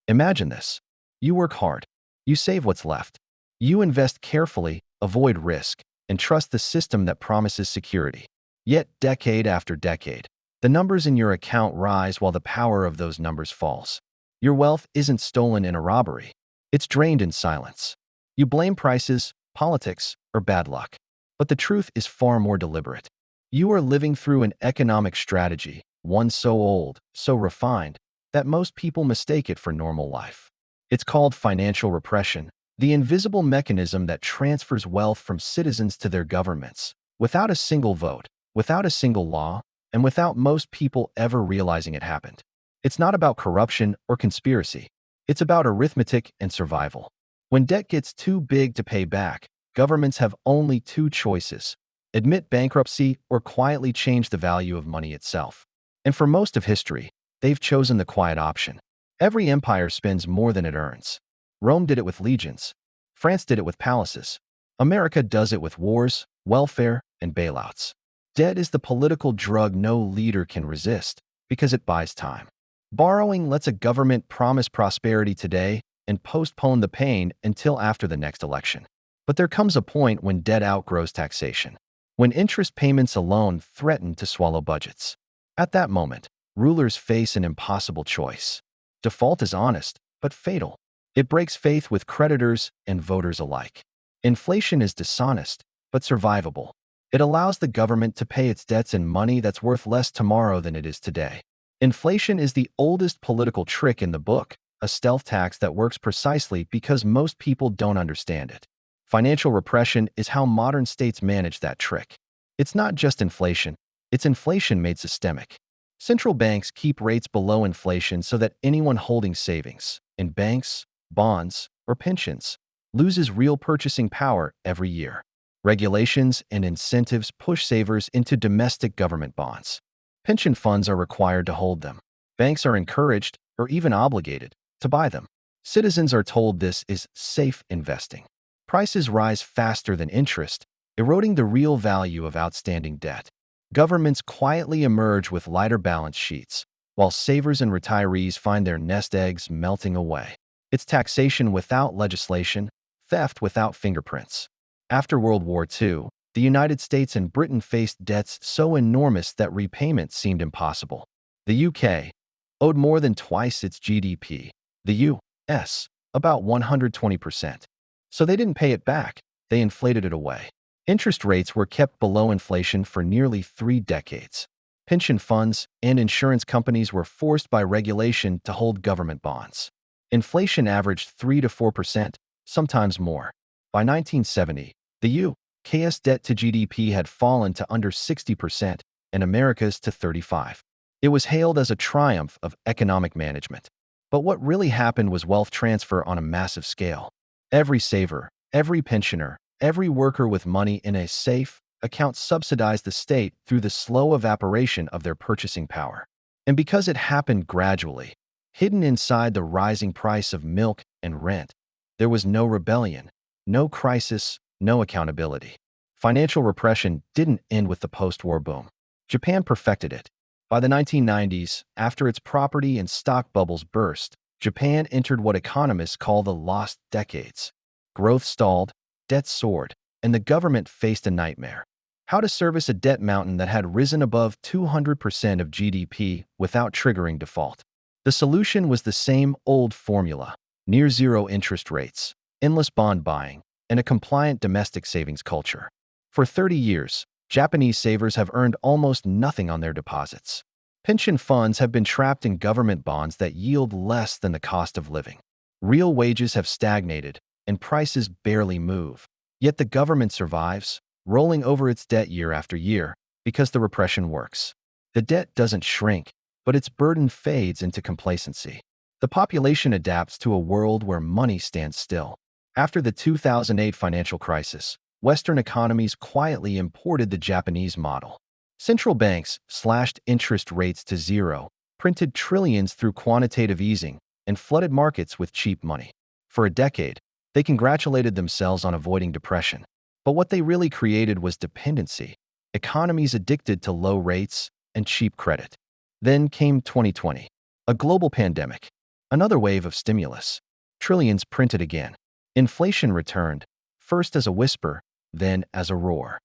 Imagine this. You work hard. You save what's left. You invest carefully, avoid risk, and trust the system that promises security. Yet, decade after decade, the numbers in your account rise while the power of those numbers falls. Your wealth isn't stolen in a robbery. It's drained in silence. You blame prices, politics, or bad luck. But the truth is far more deliberate. You are living through an economic strategy, one so old, so refined, that most people mistake it for normal life. It's called financial repression, the invisible mechanism that transfers wealth from citizens to their governments, without a single vote, without a single law, and without most people ever realizing it happened. It's not about corruption or conspiracy. It's about arithmetic and survival. When debt gets too big to pay back, governments have only two choices: admit bankruptcy or quietly change the value of money itself. And for most of history, they've chosen the quiet option. Every empire spends more than it earns. Rome did it with legions. France did it with palaces. America does it with wars, welfare, and bailouts. Debt is the political drug no leader can resist because it buys time. Borrowing lets a government promise prosperity today and postpone the pain until after the next election. But there comes a point when debt outgrows taxation, when interest payments alone threaten to swallow budgets. At that moment, rulers face an impossible choice. Default is honest, but fatal. It breaks faith with creditors and voters alike. Inflation is dishonest, but survivable. It allows the government to pay its debts in money that's worth less tomorrow than it is today. Inflation is the oldest political trick in the book, a stealth tax that works precisely because most people don't understand it. Financial repression is how modern states manage that trick. It's not just inflation, it's inflation made systemic. Central banks keep rates below inflation so that anyone holding savings in banks, bonds, or pensions loses real purchasing power every year. Regulations and incentives push savers into domestic government bonds. Pension funds are required to hold them. Banks are encouraged, or even obligated, to buy them. Citizens are told this is safe investing. Prices rise faster than interest, eroding the real value of outstanding debt. Governments quietly emerge with lighter balance sheets, while savers and retirees find their nest eggs melting away. It's taxation without legislation, theft without fingerprints. After World War II, the United States and Britain faced debts so enormous that repayment seemed impossible. The UK owed more than twice its GDP, the US about 120%. So they didn't pay it back, they inflated it away. Interest rates were kept below inflation for nearly 3 decades. Pension funds and insurance companies were forced by regulation to hold government bonds. Inflation averaged 3 to 4%, sometimes more. By 1970, the UK's debt to GDP had fallen to under 60% and America's to 35%. It was hailed as a triumph of economic management. But what really happened was wealth transfer on a massive scale. Every saver, every pensioner, every worker with money in a safe account subsidized the state through the slow evaporation of their purchasing power. And because it happened gradually, hidden inside the rising price of milk and rent, there was no rebellion, no crisis, no accountability. Financial repression didn't end with the post-war boom. Japan perfected it. By the 1990s, after its property and stock bubbles burst, Japan entered what economists call the lost decades. Growth stalled, debt soared, and the government faced a nightmare: how to service a debt mountain that had risen above 200% of GDP without triggering default. The solution was the same old formula: near-zero interest rates, endless bond buying, and a compliant domestic savings culture. For 30 years, Japanese savers have earned almost nothing on their deposits. Pension funds have been trapped in government bonds that yield less than the cost of living. Real wages have stagnated, and prices barely move. Yet the government survives, rolling over its debt year after year, because the repression works. The debt doesn't shrink, but its burden fades into complacency. The population adapts to a world where money stands still. After the 2008 financial crisis, Western economies quietly imported the Japanese model. Central banks slashed interest rates to zero, printed trillions through quantitative easing, and flooded markets with cheap money. For a decade, they congratulated themselves on avoiding depression. But what they really created was dependency, economies addicted to low rates and cheap credit. Then came 2020, a global pandemic. Another wave of stimulus. Trillions printed again. Inflation returned, first as a whisper, then as a roar.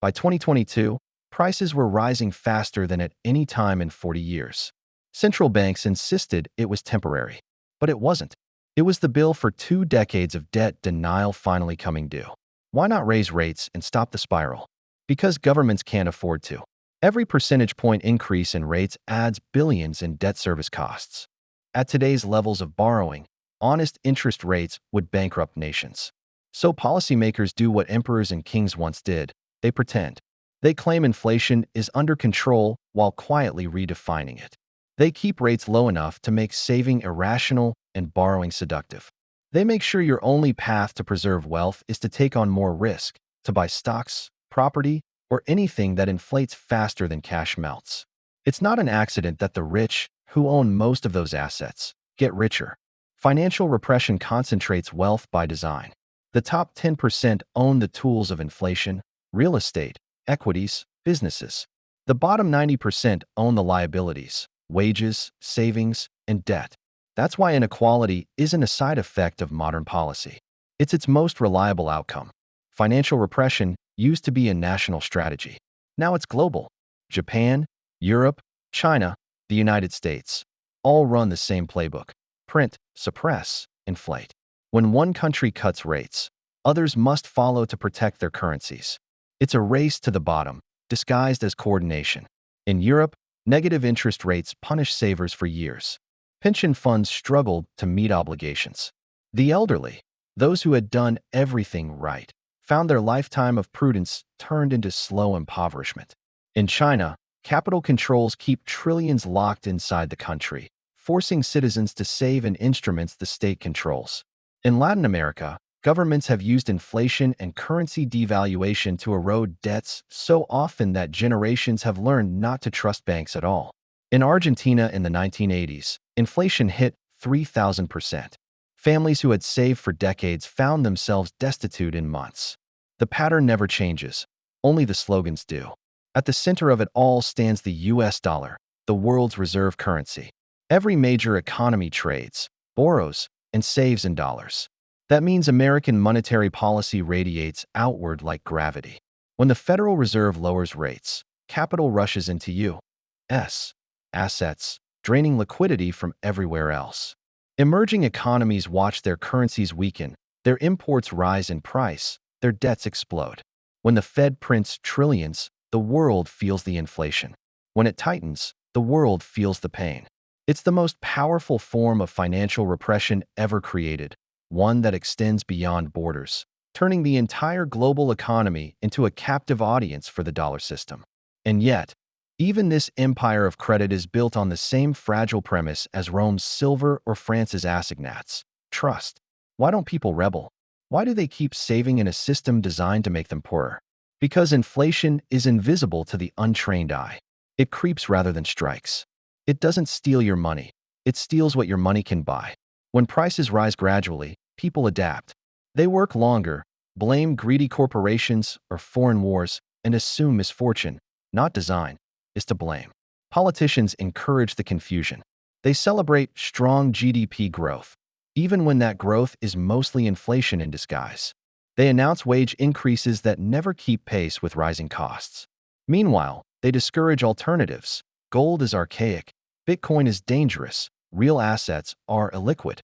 By 2022, prices were rising faster than at any time in 40 years. Central banks insisted it was temporary, but it wasn't. It was the bill for 2 decades of debt denial finally coming due. Why not raise rates and stop the spiral? Because governments can't afford to. Every percentage point increase in rates adds billions in debt service costs. At today's levels of borrowing, honest interest rates would bankrupt nations. So policymakers do what emperors and kings once did. They pretend. They claim inflation is under control while quietly redefining it. They keep rates low enough to make saving irrational and borrowing seductive. They make sure your only path to preserve wealth is to take on more risk, to buy stocks, property, or anything that inflates faster than cash melts. It's not an accident that the rich, who own most of those assets, get richer. Financial repression concentrates wealth by design. The top 10% own the tools of inflation: real estate, equities, businesses. The bottom 90% own the liabilities: wages, savings, and debt. That's why inequality isn't a side effect of modern policy. It's its most reliable outcome. Financial repression used to be a national strategy. Now it's global. Japan, Europe, China, the United States all run the same playbook: print, suppress, inflate. When one country cuts rates, others must follow to protect their currencies. It's a race to the bottom, disguised as coordination. In Europe, negative interest rates punished savers for years. Pension funds struggled to meet obligations. The elderly, those who had done everything right, found their lifetime of prudence turned into slow impoverishment. In China, capital controls keep trillions locked inside the country, forcing citizens to save in instruments the state controls. In Latin America, governments have used inflation and currency devaluation to erode debts so often that generations have learned not to trust banks at all. In Argentina in the 1980s, inflation hit 3,000%. Families who had saved for decades found themselves destitute in months. The pattern never changes, only the slogans do. At the center of it all stands the US dollar, the world's reserve currency. Every major economy trades, borrows, and saves in dollars. That means American monetary policy radiates outward like gravity. When the Federal Reserve lowers rates, capital rushes into U.S. assets, draining liquidity from everywhere else. Emerging economies watch their currencies weaken, their imports rise in price, their debts explode. When the Fed prints trillions, the world feels the inflation. When it tightens, the world feels the pain. It's the most powerful form of financial repression ever created, one that extends beyond borders, turning the entire global economy into a captive audience for the dollar system. And yet, even this empire of credit is built on the same fragile premise as Rome's silver or France's assignats: trust. Why don't people rebel? Why do they keep saving in a system designed to make them poorer? Because inflation is invisible to the untrained eye. It creeps rather than strikes. It doesn't steal your money. It steals what your money can buy. When prices rise gradually, people adapt. They work longer, blame greedy corporations or foreign wars, and assume misfortune, not design, is to blame. Politicians encourage the confusion. They celebrate strong GDP growth, even when that growth is mostly inflation in disguise. They announce wage increases that never keep pace with rising costs. Meanwhile, they discourage alternatives. Gold is archaic. Bitcoin is dangerous. Real assets are illiquid.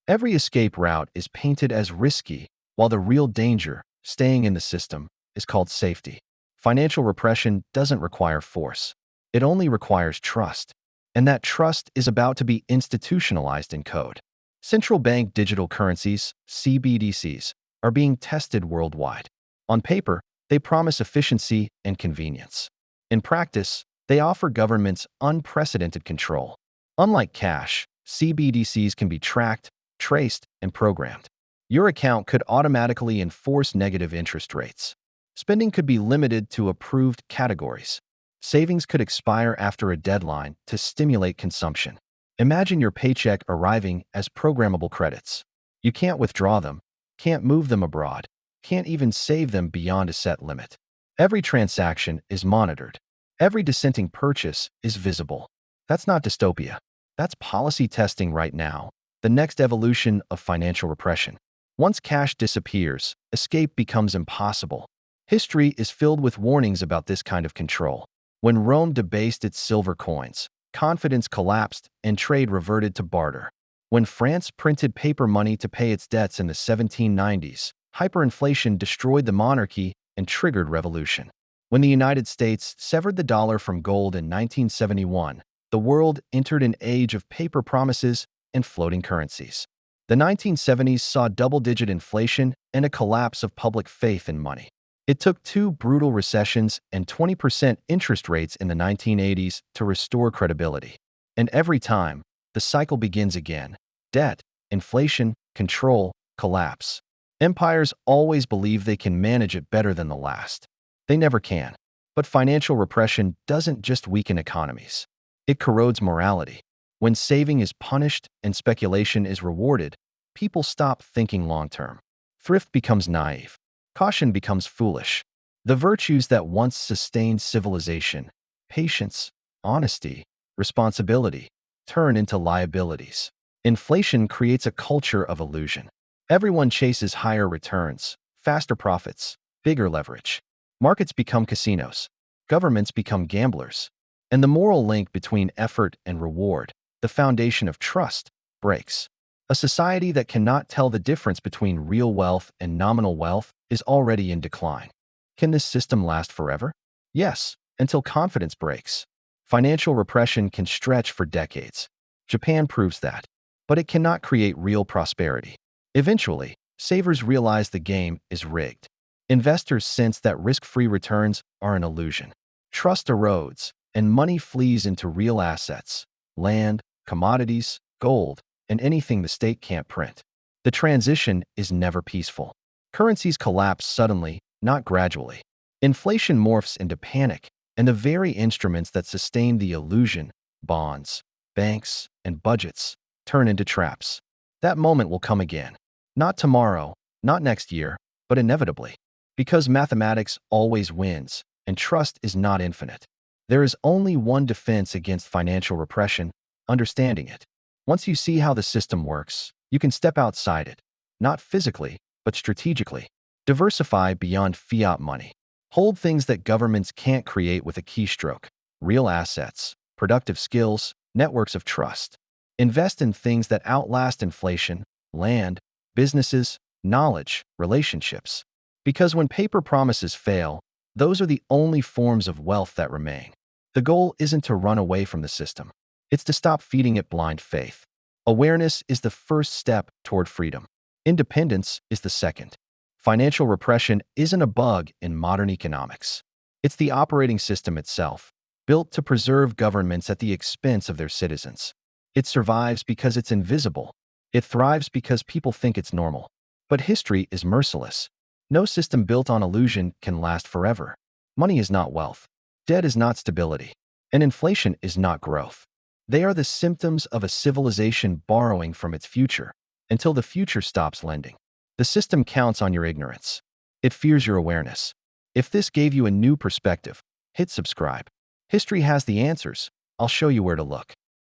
Every escape route is painted as risky, while the real danger, staying in the system, is called safety. Financial repression doesn't require force. It only requires trust. And that trust is about to be institutionalized in code. Central bank digital currencies, CBDCs, are being tested worldwide. On paper, they promise efficiency and convenience. In practice, they offer governments unprecedented control. Unlike cash, CBDCs can be tracked, traced, and programmed. Your account could automatically enforce negative interest rates. Spending could be limited to approved categories. Savings could expire after a deadline to stimulate consumption. Imagine your paycheck arriving as programmable credits. You can't withdraw them, can't move them abroad, can't even save them beyond a set limit. Every transaction is monitored. Every dissenting purchase is visible. That's not dystopia. That's policy testing right now, the next evolution of financial repression. Once cash disappears, escape becomes impossible. History is filled with warnings about this kind of control. When Rome debased its silver coins, confidence collapsed and trade reverted to barter. When France printed paper money to pay its debts in the 1790s, hyperinflation destroyed the monarchy and triggered revolution. When the United States severed the dollar from gold in 1971, the world entered an age of paper promises and floating currencies. The 1970s saw double-digit inflation and a collapse of public faith in money. It took two brutal recessions and 20% interest rates in the 1980s to restore credibility. And every time, the cycle begins again. Debt, inflation, control, collapse. Empires always believe they can manage it better than the last. They never can. But financial repression doesn't just weaken economies. It corrodes morality. When saving is punished and speculation is rewarded, people stop thinking long-term. Thrift becomes naive. Caution becomes foolish. The virtues that once sustained civilization, patience, honesty, responsibility, turn into liabilities. Inflation creates a culture of illusion. Everyone chases higher returns, faster profits, bigger leverage. Markets become casinos. Governments become gamblers. And the moral link between effort and reward, the foundation of trust, breaks. A society that cannot tell the difference between real wealth and nominal wealth is already in decline. Can this system last forever? Yes, until confidence breaks. Financial repression can stretch for decades. Japan proves that. But it cannot create real prosperity. Eventually, savers realize the game is rigged. Investors sense that risk-free returns are an illusion. Trust erodes, and money flees into real assets, land, commodities, gold, and anything the state can't print. The transition is never peaceful. Currencies collapse suddenly, not gradually. Inflation morphs into panic, and the very instruments that sustain the illusion, bonds, banks, and budgets, turn into traps. That moment will come again. Not tomorrow, not next year, but inevitably. Because mathematics always wins, and trust is not infinite. There is only one defense against financial repression: understanding it. Once you see how the system works, you can step outside it. Not physically, but strategically. Diversify beyond fiat money. Hold things that governments can't create with a keystroke. Real assets, productive skills, networks of trust. Invest in things that outlast inflation: land, businesses, knowledge, relationships. Because when paper promises fail, those are the only forms of wealth that remain. The goal isn't to run away from the system. It's to stop feeding it blind faith. Awareness is the first step toward freedom. Independence is the second. Financial repression isn't a bug in modern economics. It's the operating system itself, built to preserve governments at the expense of their citizens. It survives because it's invisible. It thrives because people think it's normal. But history is merciless. No system built on illusion can last forever. Money is not wealth. Debt is not stability. And inflation is not growth. They are the symptoms of a civilization borrowing from its future, until the future stops lending. The system counts on your ignorance. It fears your awareness. If this gave you a new perspective, hit subscribe. History has the answers. I'll show you where to look.